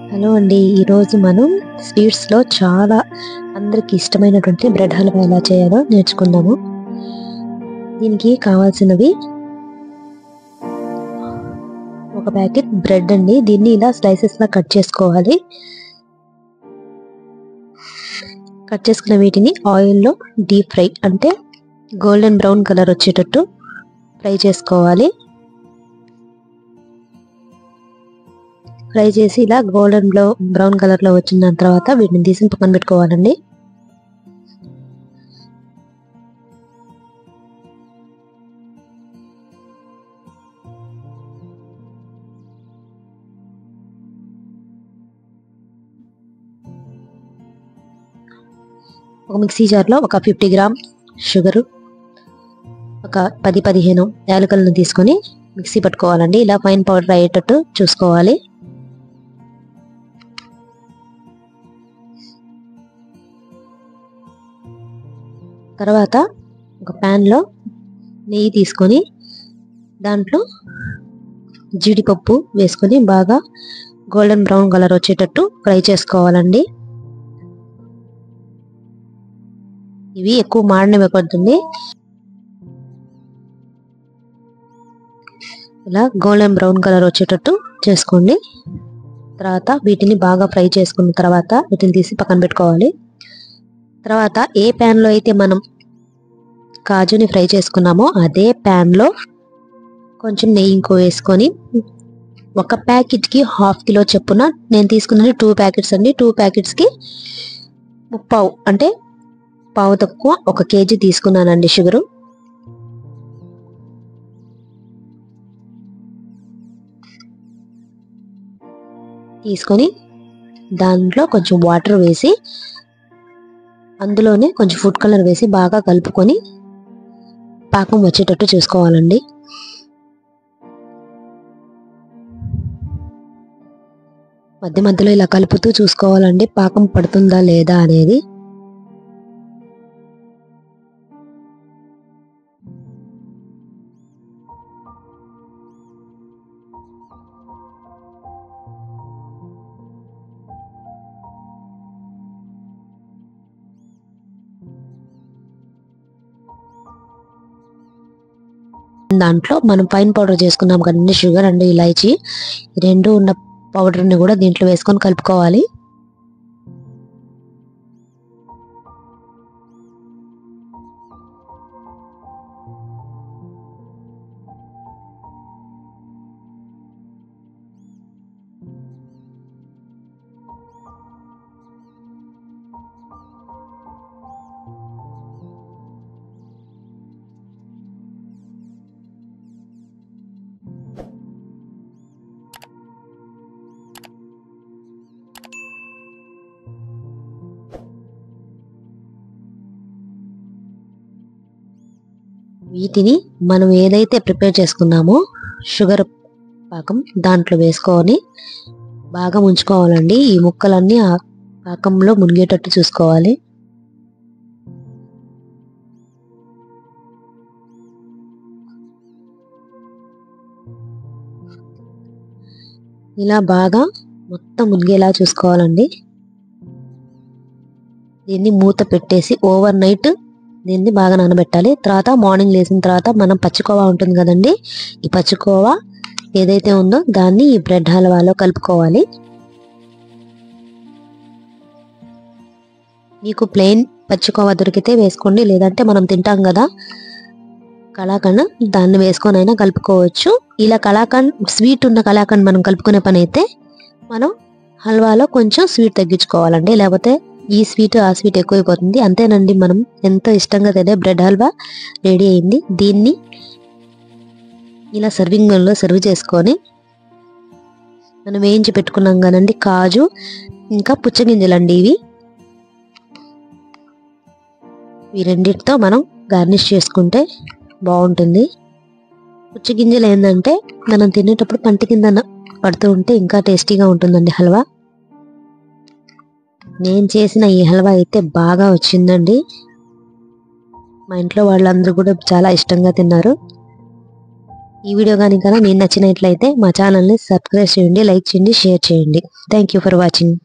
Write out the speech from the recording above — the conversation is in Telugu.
హలో అండి, ఈరోజు మనం స్వీట్స్లో చాలా అందరికి ఇష్టమైనటువంటి బ్రెడ్ హల్వా ఎలా చేయాలో నేర్చుకుందాము. దీనికి కావాల్సినవి ఒక ప్యాకెట్ బ్రెడ్ అండి. దీన్ని ఇలా స్లైసెస్లా కట్ చేసుకోవాలి. కట్ చేసుకున్న వీటిని ఆయిల్లో డీప్ ఫ్రై అంటే గోల్డెన్ బ్రౌన్ కలర్ వచ్చేటట్టు ఫ్రై చేసుకోవాలి. ఫ్రై చేసి ఇలా గోల్డెన్ బ్రౌన్ కలర్ లో వచ్చిన తర్వాత వీటిని తీసి పక్కన పెట్టుకోవాలండి. ఒక మిక్సీ జార్లో ఒక 50 గ్రామ్ షుగరు, ఒక 10-15 యాలకులను తీసుకొని మిక్సీ పట్టుకోవాలండి. ఇలా ఫైన్ పౌడర్ అయ్యేటట్టు చూసుకోవాలి. తర్వాత ఒక ప్యాన్లో నెయ్యి తీసుకొని దాంట్లో జీడిపప్పు వేసుకొని బాగా గోల్డెన్ బ్రౌన్ కలర్ వచ్చేటట్టు ఫ్రై చేసుకోవాలండి. ఇవి ఎక్కువ మాడనివ్వకూడదండి. ఇలా గోల్డెన్ బ్రౌన్ కలర్ వచ్చేటట్టు చేసుకోండి. తర్వాత వీటిని బాగా ఫ్రై చేసుకున్న తర్వాత వీటిని తీసి పక్కన పెట్టుకోవాలి. తర్వాత ఏ ప్యాన్లో అయితే మనం కాజుని ఫ్రై చేసుకున్నామో అదే ప్యాన్లో కొంచెం నెయ్యి ఇంకో వేసుకొని ఒక ప్యాకెట్కి 1/2 కిలో చొప్పున, నేను తీసుకున్నది 2 ప్యాకెట్స్ అండి. 2 ప్యాకెట్స్కి ముప్పావు అంటే పావు తక్కువ 1 కేజీ తీసుకున్నానండి షుగరు. తీసుకొని దాంట్లో కొంచెం వాటర్ వేసి అందులోనే కొంచెం ఫుడ్ కలర్ వేసి బాగా కలుపుకొని పాకం వచ్చేటట్టు చూసుకోవాలండి. మధ్య మధ్యలో ఇలా కలుపుతూ చూసుకోవాలండి పాకం పడుతుందా లేదా అనేది. దాంట్లో మనం ఫైన్ పౌడర్ చేసుకున్నాం కదండి, షుగర్ అండ్ ఇలాచీ, రెండు ఉన్న పౌడర్ని కూడా దీంట్లో వేసుకొని కలుపుకోవాలి. వీటిని మనం ఏదైతే ప్రిపేర్ చేసుకున్నామో షుగర్ పాకం దాంట్లో వేసుకొని బాగా ముంచుకోవాలండి. ఈ ముక్కలన్నీ ఆ పాకంలో మునిగేటట్టు చూసుకోవాలి. ఇలా బాగా మొత్తం మునిగేలా చూసుకోవాలండి. దీన్ని మూత పెట్టేసి ఓవర్ నైట్ దీన్ని బాగా నానబెట్టాలి. తర్వాత మార్నింగ్ లేచిన తర్వాత మనం పచ్చికోవా ఉంటుంది కదండి, ఈ పచ్చికోవా ఏదైతే ఉందో దాన్ని ఈ బ్రెడ్ హల్వాలో కలుపుకోవాలి. మీకు ప్లెయిన్ పచ్చికోవా దొరికితే వేసుకోండి, లేదంటే మనం తింటాం కదా కలాకండ్, దాన్ని వేసుకొని అయినా కలుపుకోవచ్చు. ఇలా కలాకండ్ స్వీట్ ఉన్న కలాకండ్ మనం కలుపుకునే పని అయితే మనం హల్వాలో కొంచెం స్వీట్ తగ్గించుకోవాలండి, లేకపోతే ఈ స్వీట్ ఆ స్వీట్ ఎక్కువైపోతుంది. అంతేనండి, మనం ఎంతో ఇష్టంగా తినే బ్రెడ్ హల్వా రెడీ అయింది. దీన్ని ఇలా సర్వింగ్ లో సర్వ్ చేసుకొని మనం వేయించి పెట్టుకున్నాం కదండి కాజు ఇంకా పుచ్చగింజలండి, ఇవి రెండింటితో మనం గార్నిష్ చేసుకుంటే బాగుంటుంది. పుచ్చగింజలు ఏంటంటే మనం తినేటప్పుడు పంటి కింద పడుతూ ఉంటే ఇంకా టేస్టీగా ఉంటుందండి హల్వా. నేను చేసిన ఈ హల్వా అయితే బాగా వచ్చిందండి. మా ఇంట్లో వాళ్ళందరూ కూడా చాలా ఇష్టంగా తిన్నారు. ఈ వీడియో కానీ మీకు నచ్చినట్లయితే మా ఛానల్ని సబ్స్క్రైబ్ చేయండి, లైక్ చేయండి, షేర్ చేయండి. Thank you for watching.